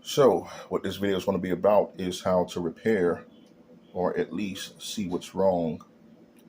So what this video is going to be about is how to repair or at least see what's wrong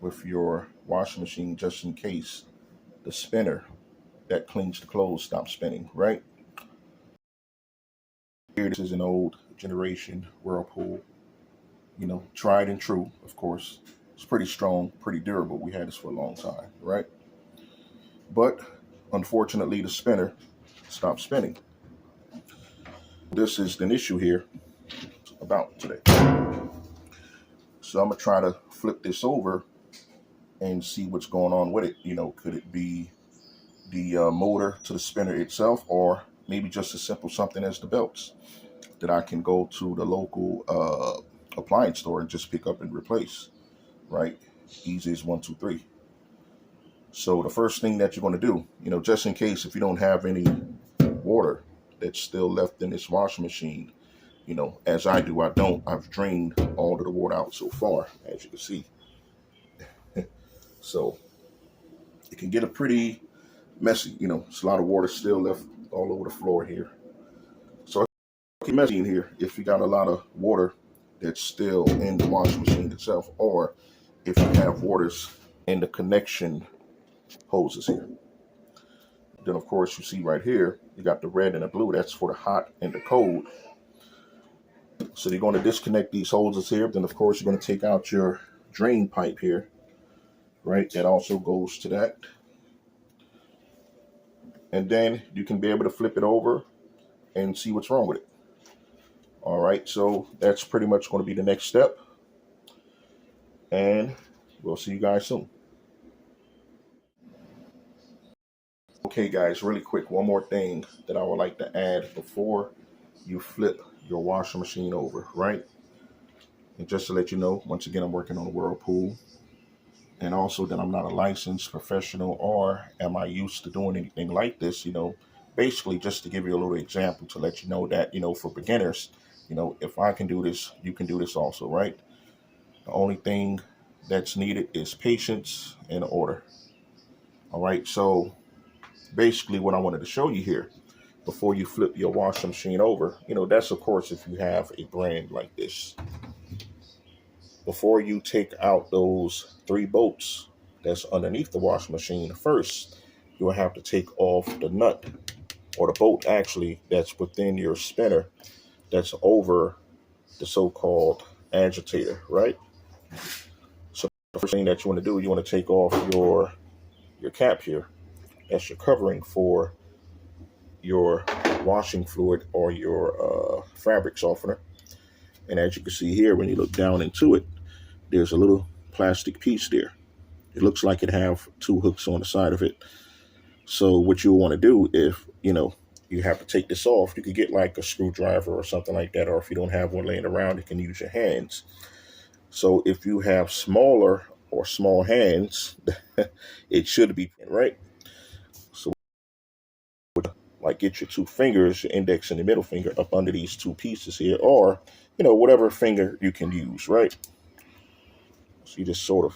with your washing machine just in case the spinner that cleans the clothes stops spinning, right? Here, this is an old generation Whirlpool, tried and true, of course. It's pretty strong, pretty durable. We had this for a long time, right? But unfortunately, the spinner stopped spinning. This is an issue here about today. So I'm gonna try to flip this over and see what's going on with it. Could it be the motor to the spinner itself, or maybe just as simple something as the belts that I can go to the local appliance store and just pick up and replace, right? Easy as 1, 2, 3. So the first thing that you're going to do, just in case if you don't have any water that's still left in this washing machine, as I do, I've drained all of the water out so far, as you can see. So it can get a pretty messy, it's a lot of water still left all over the floor here. So it's messy in here if you got a lot of water that's still in the washing machine itself, or if you have waters in the connection hoses here. Then of course you see right here, you got the red and the blue, that's for the hot and the cold. So you're going to disconnect these hoses here. Then of course you're going to take out your drain pipe here, right? That also goes to that. And then you can be able to flip it over and see what's wrong with it. All right, so that's pretty much going to be the next step. And we'll see you guys soon. Okay guys, really quick, one more thing that I would like to add before you flip your washing machine over, right? And just to let you know, once again, I'm working on a Whirlpool, and also that I'm not a licensed professional, or am I used to doing anything like this, basically just to give you a little example to let you know that, for beginners, if I can do this, you can do this also, right? The only thing that's needed is patience and order. All right, so basically what I wanted to show you here before you flip your washing machine over, that's of course if you have a brand like this. Before you take out those 3 bolts that's underneath the washing machine, first you'll have to take off the nut, or the bolt actually, that's within your spinner that's over the so-called agitator, right? So the first thing that you want to do, you want to take off your cap here. That's your covering for your washing fluid or your fabric softener. And as you can see here, when you look down into it, there's a little plastic piece there. It looks like it have 2 hooks on the side of it. So what you'll want to do, if you have to take this off, you could get like a screwdriver or something like that, or if you don't have one laying around, you can use your hands. So if you have smaller or small hands, it should be right. So like get your 2 fingers, your index and the middle finger, up under these 2 pieces here, or whatever finger you can use, right? So you just sort of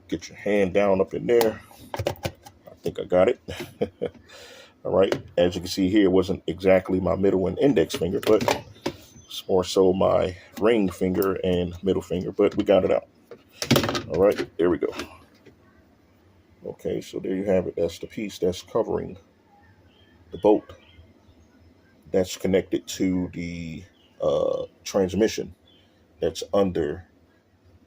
get your hand down up in there. I think I got it. All right, as you can see here, it wasn't exactly my middle and index finger, but it's more so my ring finger and middle finger, but we got it out. All right, there we go. Okay, so there you have it. That's the piece that's covering the bolt that's connected to the transmission that's under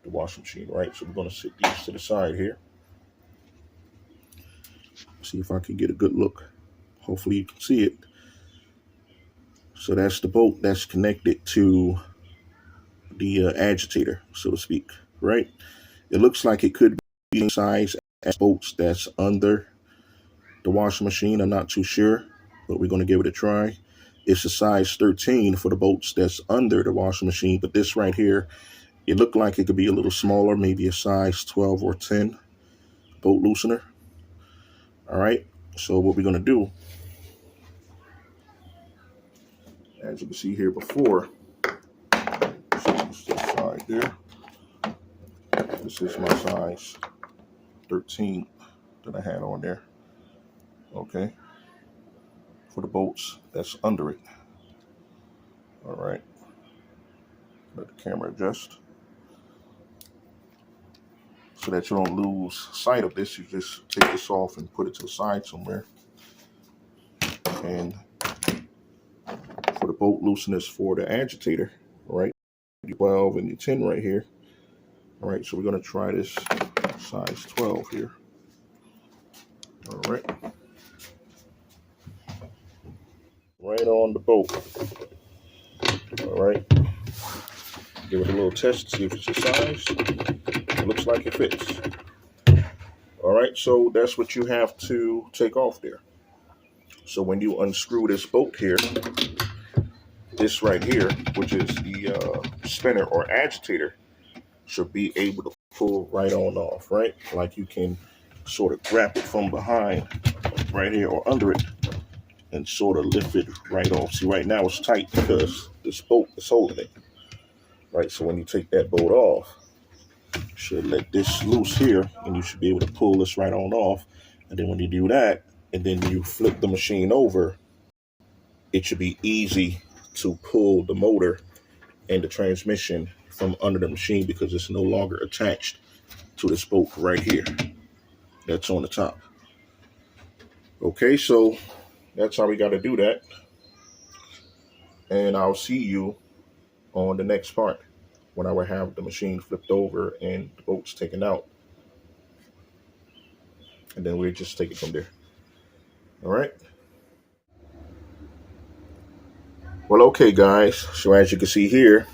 the washing machine, right? So we're going to set these to the side here. See if I can get a good look. Hopefully you can see it. So that's the bolt that's connected to the agitator, so to speak, right? It looks like it could be the size as bolts that's under the washing machine. I'm not too sure, but we're going to give it a try. It's a size 13 for the bolts that's under the washing machine, but this right here, it looked like it could be a little smaller, maybe a size 12 or 10 bolt loosener. All right, so what we're going to do, as you can see here before, this side there, this is my size 13 that I had on there, okay, for the bolts that's under it. All right, let the camera adjust. So that you don't lose sight of this, you just take this off and put it to the side somewhere. And for the bolt looseners for the agitator, all right, 12 and the 10 right here. All right, so we're going to try this size 12 here. All right. Right on the bolt. All right. Give it a little test, see if it's your size. It looks like it fits. All right, so that's what you have to take off there. So when you unscrew this bolt here, this right here, which is the spinner or agitator, should be able to pull right on off, right? Like you can sort of grab it from behind right here or under it and sort of lift it right off. See, right now it's tight because this bolt is holding it, right? So when you take that bolt off, you should let this loose here and you should be able to pull this right on off. And then when you do that, and then you flip the machine over, it should be easy to pull the motor and the transmission from under the machine because it's no longer attached to this bolt right here that's on the top. Okay, so that's how we got to do that. And I'll see you on the next part when I will have the machine flipped over and the bolts taken out. And then we'll just take it from there. All right. Well, okay, guys. So as you can see here,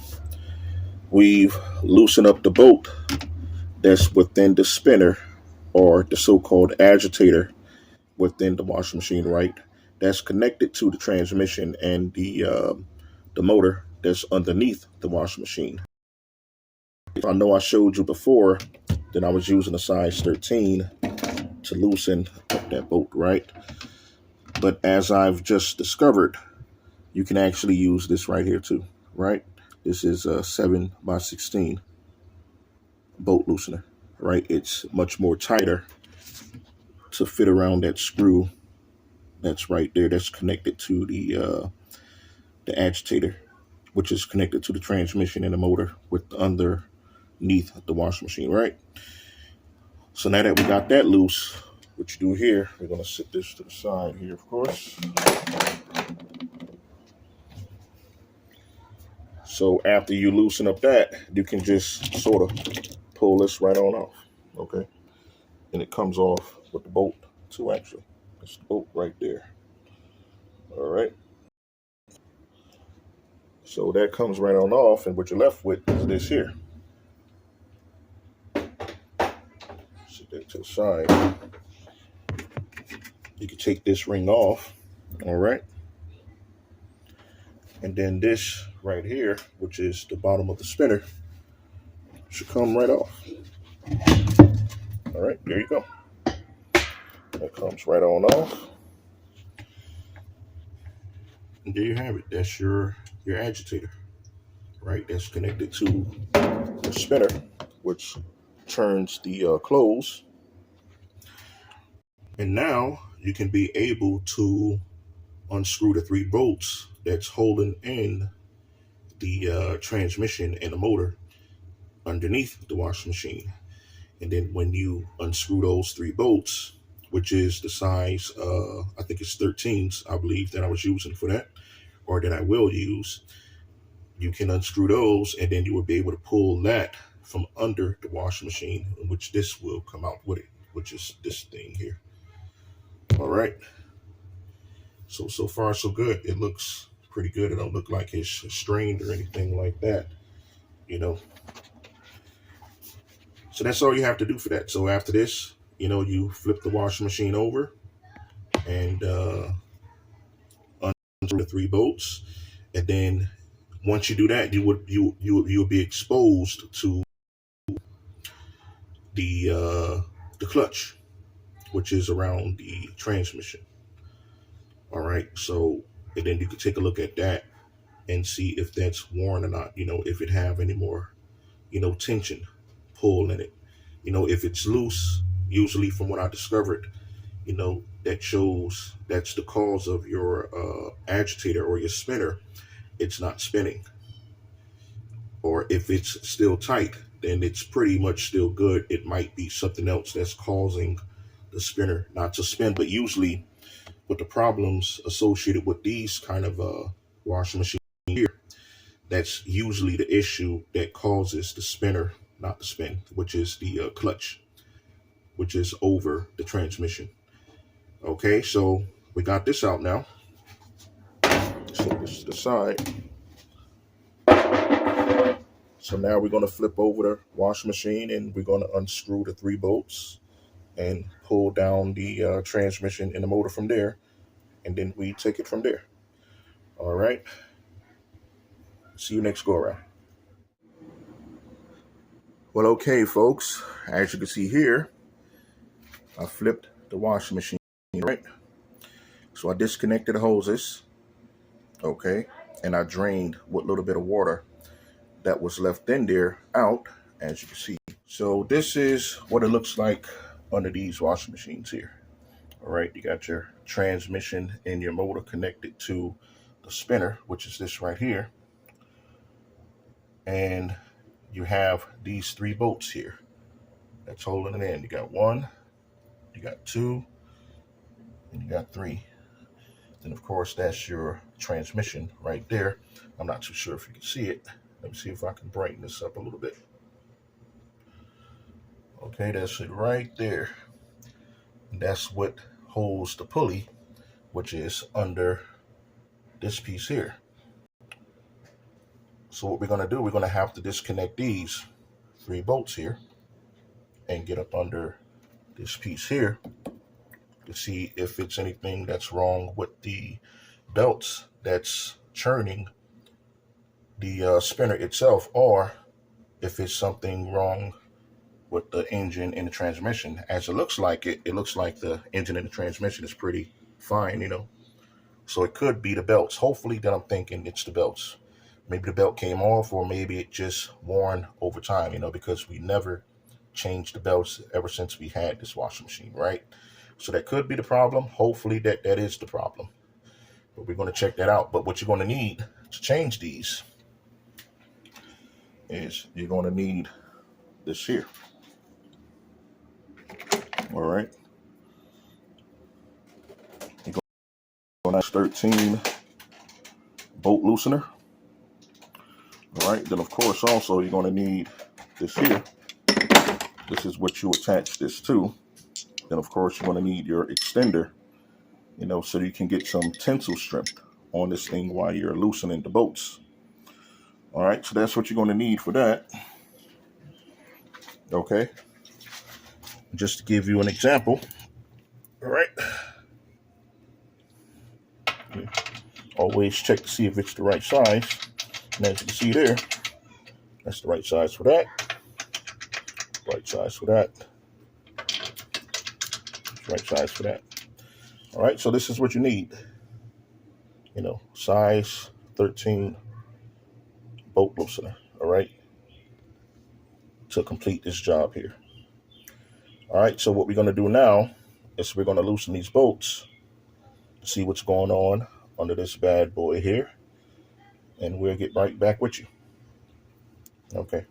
we've loosened up the bolt that's within the spinner or the so-called agitator within the washing machine, right? That's connected to the transmission and the motor that's underneath the washing machine. I know I showed you before that I was using a size 13 to loosen up that bolt, right? But as I've just discovered, you can actually use this right here too, right? This is a 7x16 bolt loosener, right? It's much more tighter to fit around that screw that's right there. That's connected to the agitator, which is connected to the transmission and the motor with underneath the washing machine, right? So now that we got that loose, what you do here, we're going to sit this to the side here, of course. So after you loosen up that, you can just sort of pull this right on off, okay? And it comes off with the bolt too, actually. It's the bolt right there. All right. So that comes right on off, and what you're left with is this here. Sit that to the side. You can take this ring off, all right? And then this right here, which is the bottom of the spinner, should come right off. All right, there you go. That comes right on off. And there you have it. That's your agitator, right? That's connected to the spinner, which turns the clothes. And now you can be able to unscrew the 3 bolts that's holding in the transmission and the motor underneath the washing machine. And then when you unscrew those 3 bolts, which is the size, I think it's 13s, I believe, that I was using for that, or that I will use, you can unscrew those, and then you will be able to pull that from under the washing machine, which this will come out with it, which is this thing here. All right. So far, so good. It looks pretty good. It don't look like it's strained or anything like that, you know. So that's all you have to do for that. So after this, you know, you flip the washing machine over and unscrew the 3 bolts, and then once you do that, you'll be exposed to the clutch, which is around the transmission. All right, so and then you can take a look at that and see if that's worn or not. You know, if it have any more, you know, tension, pull in it. You know, if it's loose, usually from what I discovered, you know, that shows that's the cause of your agitator or your spinner it's not spinning. Or if it's still tight, then it's pretty much still good. It might be something else that's causing the spinner not to spin. But usually with the problems associated with these kind of washing machines here, that's usually the issue that causes the spinner not to spin, which is the clutch, which is over the transmission. Okay, so we got this out now. So this is the side. So now we're going to flip over the washing machine and we're going to unscrew the 3 bolts and pull down the transmission and the motor from there. And then we take it from there. All right. See you next go around. Well, okay, folks, as you can see here, I flipped the washing machine, right? So I disconnected the hoses, okay, and I drained what little bit of water that was left in there out, as you can see. So this is what it looks like under these washing machines here. All right, you got your transmission and your motor connected to the spinner, which is this right here. And you have these 3 bolts here that's holding it in. You got 1, you got 2, and you got 3. Then of course that's your transmission right there. I'm not too sure if you can see it. Let me see if I can brighten this up a little bit. Okay, that's it right there. And that's what holds the pulley, which is under this piece here. So what we're going to do, we're going to have to disconnect these 3 bolts here and get up under this piece here to see if it's anything that's wrong with the belts that's churning the spinner itself, or if it's something wrong with the engine and the transmission. As it looks like it looks like the engine and the transmission is pretty fine, you know. So it could be the belts. Hopefully, then I'm thinking it's the belts. Maybe the belt came off, or maybe it just worn over time, you know, because we never changed the belts ever since we had this washing machine, right? So that could be the problem. Hopefully that is the problem. But we're going to check that out. But what you're going to need to change these is you're going to need this here. All right. You're going to 13 bolt loosener. All right. Then of course also you're going to need this here. This is what you attach this to. Then of course you're going to need your extender, you know, so you can get some tensile strength on this thing while you're loosening the bolts. All right, so that's what you're going to need for that. Okay, just to give you an example. All right, always check to see if it's the right size. And as you can see there, that's the right size for that. Right size for that. Right size for that. All right, so this is what you need. You know, size 13 bolt loosener. All right, to complete this job here. All right, so what we're going to do now is we're going to loosen these bolts, see what's going on under this bad boy here, and we'll get right back with you. Okay.